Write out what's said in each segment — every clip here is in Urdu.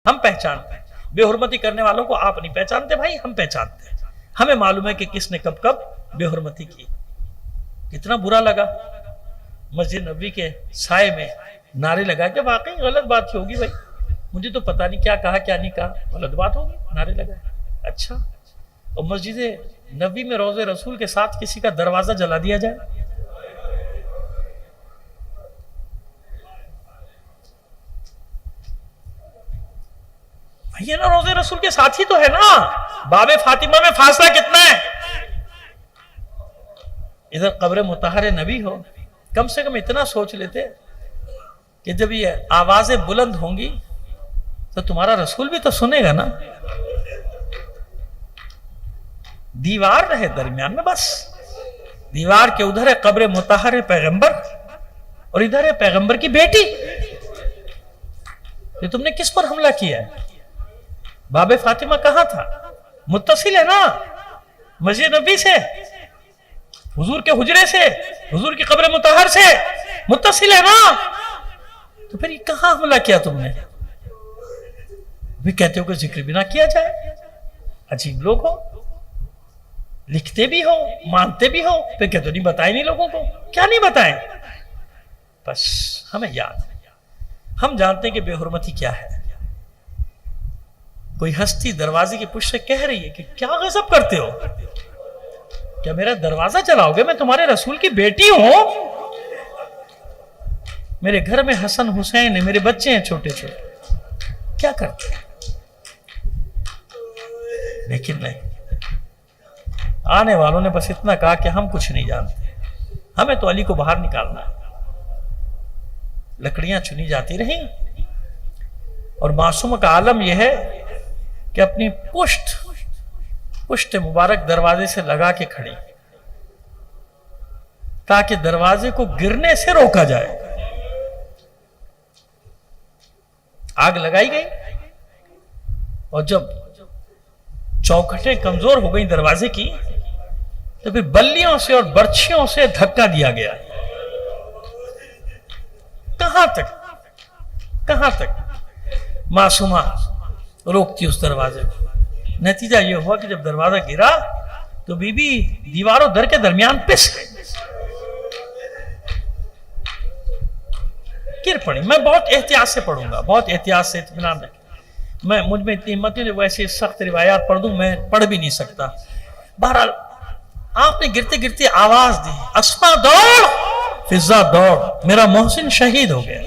ہم پہچانتے ہیں. بے حرمتی کرنے والوں کو آپ نہیں پہچانتے بھائی, ہم پہچانتے ہیں. ہمیں معلوم ہے کہ کس نے کب کب بے حرمتی کی. کتنا برا لگا مسجد نبوی کے سائے میں نعرے لگا کے. واقعی غلط بات ہی ہوگی بھائی, مجھے تو پتہ نہیں کیا کہا کیا نہیں کہا, غلط بات ہوگی, نعرے لگائے. اچھا, اور مسجد نبوی میں روضہ رسول کے ساتھ کسی کا دروازہ جلا دیا جائے؟ یہ نا روضہ رسول کے ساتھ ہی تو ہے نا. باب فاطمہ میں فاصلہ کتنا ہے؟ ادھر قبر مطہر نبی ہو. کم سے کم اتنا سوچ لیتے کہ جب یہ آوازیں بلند ہوں گی تو تمہارا رسول بھی تو سنے گا نا. دیوار رہے درمیان میں, بس دیوار کے ادھر ہے قبر مطہر پیغمبر اور ادھر ہے پیغمبر کی بیٹی. تو تم نے کس پر حملہ کیا ہے؟ باب فاطمہ کہاں تھا؟ متصل ہے نا مسجد نبی سے, حضور کے حجرے سے, حضور کی قبر مطہر سے متصل ہے نا. تو پھر یہ کہاں حملہ کیا تم نے؟ بھی کہتے ہو کہ ذکر بھی نہ کیا جائے. عجیب لوگ ہو, لکھتے بھی ہو, مانتے بھی ہو, پھر کہتے ہو نہیں بتائے نہیں لوگوں کو. کیا نہیں بتائیں؟ بس ہمیں یاد ہے, ہم جانتے ہیں کہ بے حرمتی کیا ہے. کوئی ہستی دروازے کی پشت سے کہہ رہی ہے کہ کیا غضب کرتے ہو, کیا میرا دروازہ چلاؤ گے؟ میں تمہارے رسول کی بیٹی ہوں, میرے گھر میں حسن حسین ہیں, میرے بچے ہیں چھوٹے چھوٹے, کیا کرتے ہیں؟ لیکن نہیں, آنے والوں نے بس اتنا کہا کہ ہم کچھ نہیں جانتے, ہمیں تو علی کو باہر نکالنا ہے. لکڑیاں چنی جاتی رہیں اور معصوم کا عالم یہ ہے کہ اپنی پشت مبارک دروازے سے لگا کے کھڑی تاکہ دروازے کو گرنے سے روکا جائے. آگ لگائی گئی اور جب چوکھٹیں کمزور ہو گئی دروازے کی تو پھر بلیوں سے اور برچھیوں سے دھکا دیا گیا. کہاں تک معصومہ روکتی اس دروازے کو. نتیجہ یہ ہوا کہ جب دروازہ گرا تو بی بی دیواروں در کے درمیان پس گئی, گر پڑی. میں بہت احتیاط سے پڑھوں گا, بہت احتیاط سے, اطمینان رکھیں. مجھ میں اتنی ہمت نہیں, ویسے سخت روایات پڑھ دوں, میں پڑھ بھی نہیں سکتا. بہرحال آپ نے گرتے گرتے آواز دی, اسما دوڑ, فضا دوڑ, میرا محسن شہید ہو گیا.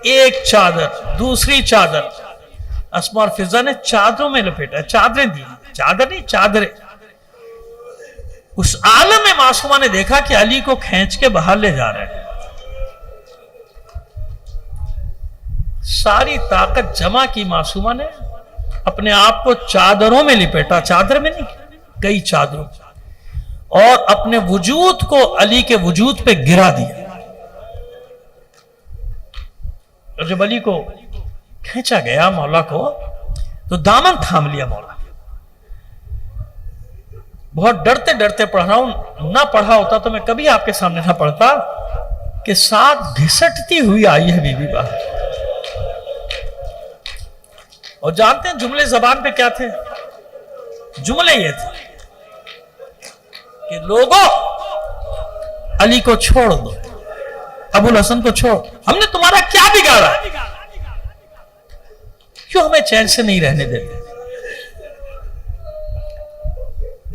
ایک چادر, دوسری چادر, اسما اور فضا نے چادروں میں لپیٹا, چادریں دی, چادر نہیں چادریں. اس عالم میں معصومہ نے دیکھا کہ علی کو کھینچ کے باہر لے جا رہے ہیں. ساری طاقت جمع کی معصومہ نے, اپنے آپ کو چادروں میں لپیٹا, چادر میں نہیں کئی چادروں, اور اپنے وجود کو علی کے وجود پہ گرا دیا. اور جب علی کو کھینچا گیا مولا کو تو دامن تھام لیا مولا. بہت ڈرتے ڈرتے پڑھ رہا ہوں, نہ پڑھا ہوتا تو میں کبھی آپ کے سامنے نہ پڑھتا کہ ساتھ گھسٹتی ہوئی آئی ہے بی بی باہر. اور جانتے ہیں جملے زبان پہ کیا تھے؟ جملے یہ تھے کہ لوگوں علی کو چھوڑ دو, ابو الحسن کو چھوڑ, ہم نے تمہارا کیا بگاڑا, کیوں ہمیں چین سے نہیں رہنے دیتے؟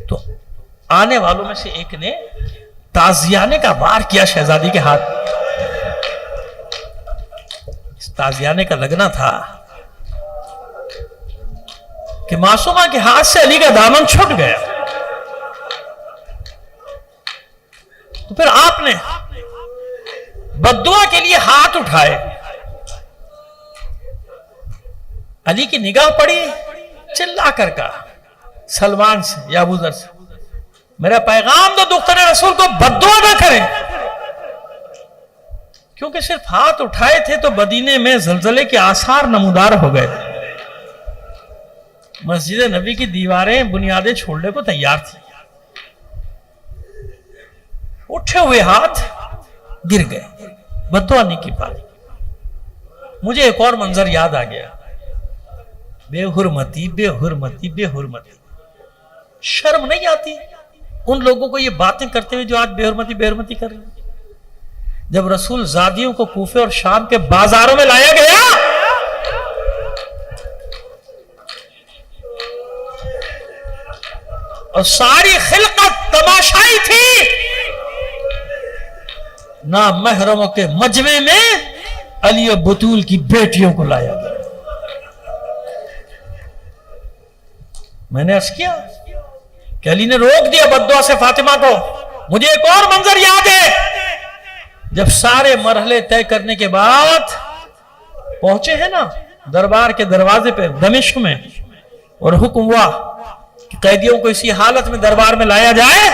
تو آنے والوں میں سے ایک نے تازیانے کا وار کیا شہزادی کے ہاتھ. اس تازیانے کا لگنا تھا کہ معصومہ کے ہاتھ سے علی کا دامن چھوٹ گیا. تو پھر آپ نے بددعا کے لیے ہاتھ اٹھائے. علی کی نگاہ پڑی, چلا کر کہا سلمان سے یا ابو ذر سے, میرا پیغام دو دختر رسول کو بددعا نہ کریں. کیونکہ صرف ہاتھ اٹھائے تھے تو مدینے میں زلزلے کے آثار نمودار ہو گئے. مسجد نبی کی دیواریں بنیادیں چھوڑنے کو تیار تھی. اٹھے ہوئے ہاتھ گر گئے, بددعا نہیں کی پائی. مجھے ایک اور منظر یاد آ گیا. بے حرمتی بے حرمتی بے حرمتی. شرم نہیں آتی ان لوگوں کو یہ باتیں کرتے ہوئے جو آج بے حرمتی کر رہے ہیں؟ جب رسول زادیوں کو کوفے اور شام کے بازاروں میں لایا گیا اور ساری خلقت تماشائی تھی، نامحرموں کے مجمع میں علی و بطول کی بیٹیوں کو لایا گیا. میں نے عرض کیا کہ علی نے روک دیا بددعا سے فاطمہ کو. مجھے ایک اور منظر یاد ہے، جب سارے مرحلے طے کرنے کے بعد پہنچے ہیں نا دربار کے دروازے پہ دمشق میں، اور حکم ہوا کہ قیدیوں کو اسی حالت میں دربار میں لایا جائے،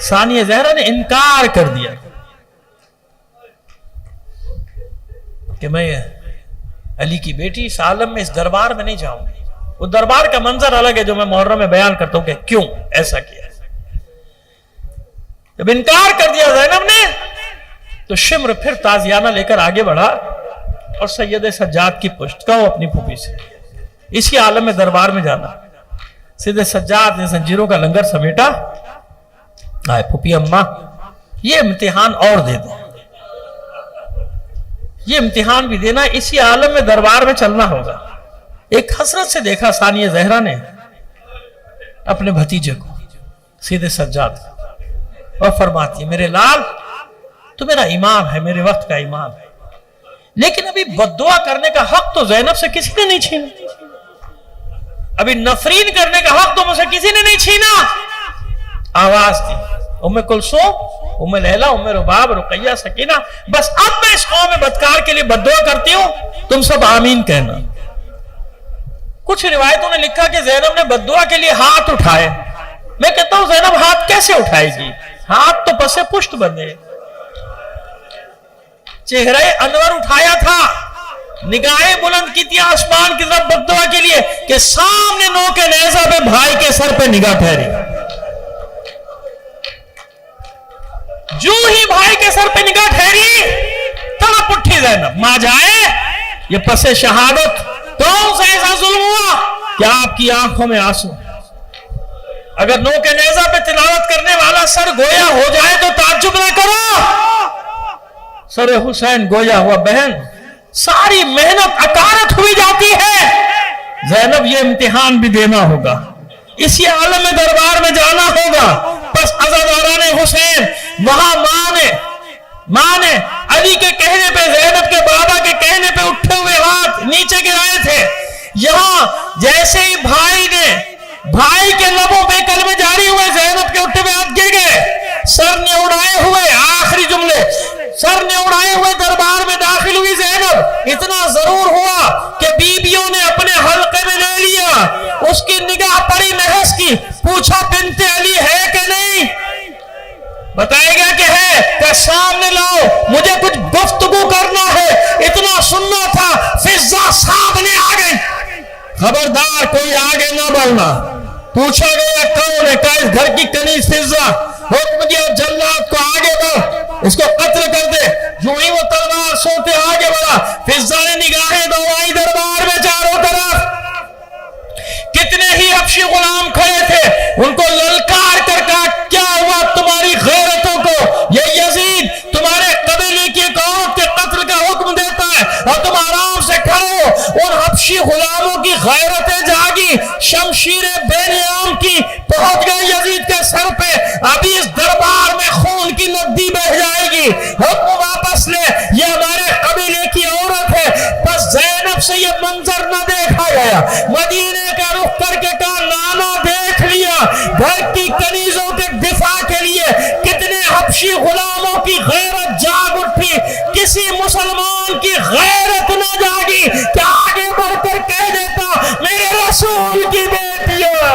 ثانیہ زہرا نے انکار کر دیا کہ میں علی کی بیٹی اس عالم میں اس دربار میں نہیں جاؤں گی. وہ دربار کا منظر الگ ہے جو میں محرم میں بیان کرتا ہوں کہ کیوں ایسا کیا. جب انکار کر دیا زینب نے تو شمر پھر تازیانہ لے کر آگے بڑھا اور سید سجاد کی پشت کہو اپنی پھوپھی سے اسی عالم میں دربار میں جانا. سید سجاد نے زنجیروں کا لنگر سمیٹا. آئے پھوپھی اماں یہ امتحان اور دے دیں، یہ امتحان بھی دینا، اسی عالم میں دربار میں چلنا ہوگا. ایک حسرت سے دیکھا ثانیہ زہرا نے اپنے بھتیجے کو سید سجاد اور فرماتی ہے میرے لال تو میرا امام ہے، میرے وقت کا امام ہے، لیکن ابھی بددعا کرنے کا حق تو زینب سے کسی نے نہیں چھینا، ابھی نفرین کرنے کا حق تو مجھ سے کسی نے نہیں چھینا. آواز دی ام کلثوم، ام لیلہ، ام رباب، رقیہ، سکینہ، بس اب میں اس قوم بدکار کے لیے بددعا کرتی ہوں، تم سب آمین کہنا. کچھ روایتوں نے لکھا کہ زینب نے بددعا کے لیے ہاتھ اٹھائے. میں کہتا ہوں زینب ہاتھ کیسے اٹھائے گی؟ ہاتھ تو پسے پشت بندے. چہرہ انور اٹھایا تھا، نگاہیں بلند کی تھی آسمان کی طرف بددعا کے لیے کہ سامنے نو کے نیزہ پہ بھائی کے سر پہ نگاہ ٹھہری. جو ہی بھائی کے سر پہ نگاہ ٹھہری تڑپ اٹھی زینب. ماں جائے یہ پس شہادت کون سا ایسا ظلم ہوا کہ آپ کی آنکھوں میں آنسو؟ اگر نو کے نیزہ پہ تلاوت کرنے والا سر گویا ہو جائے تو تعجب نہ کرو. سر حسین گویا ہوا بہن، ساری محنت اکارت ہوئی جاتی ہے. زینب یہ امتحان بھی دینا ہوگا، اسی عالم میں دربار میں جانا ہوگا. پس عزاداران حسین وہاں ماں نے علی کے کہنے پہ، زینب کے بابا کے کہنے پہ اٹھے ہوئے ہاتھ نیچے گرائے تھے. یہاں جیسے ہی بھائی کے لبوں پہ کلمے جاری ہوئے زینب کے اٹھے ہوئے ہاتھ گر گئے. سر نے اڑائے ہوئے، آخری جملے، سر نے اڑائے ہوئے دربار میں داخل ہوئی زینب. اتنا ضرور ہوا کہ بیویوں نے اپنے حلقے میں لے لیا، اس کی نگاہ پڑی محض کی، پوچھا بنت علی ہے کہ نہیں؟ بتائے گا کہ ہے، کہ سامنے لاؤ مجھے کچھ گفتگو کرنا ہے. اتنا سننا تھا فضہ سامنے آ گئی. خبردار کوئی آگے نہ بڑھنا. پوچھا گیا کون ہے؟ کہا اس گھر کی کنیز فضہ. حکم دیا جلاد کو آگے بڑھ، اس کو قتل کر دے. جو ہی وہ تلوار سوتے آگے بڑھا، فضہ نے نگاہیں دوڑائی دربار میں چاروں طرف. کتنے ہی حبشی غلام کھڑے تھے، ان کو للکار کر کہا کیا ہوا تمہاری غیرتوں کو؟ یہ یزید تمہارے قبیلے کی ایک عورت کے قتل کا حکم دیتا ہے اور تم آرام سے کھڑے ہو. ان حبشی غلاموں کی غیرتیں جاگی، شمشیر بے نیام کی پہنچ گئے یزید کے سر پہ. ابھی اس دربار میں خون کی ندی بہ جائے گی. حکم واپس لے، یہ ہمارے قبیلے کی عورت ہے. بس زینب سے یہ منظر نہ دیکھا گیا. مدینے کا رخ کر کے کہا نانا دیکھ لیا، گھر کی کنیزوں کے دفاع کے لیے کتنے حبشی غلاموں کی غیرت جاگ اٹھی. کسی مسلمان کی غیرت نہ جاگی کہ آگے بڑھ کر کہہ دیتا میرے رسول کی بیٹیاں.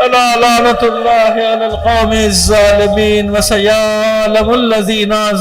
الا لعنت اللہ علی القوم الظالمین وسیعلم الذین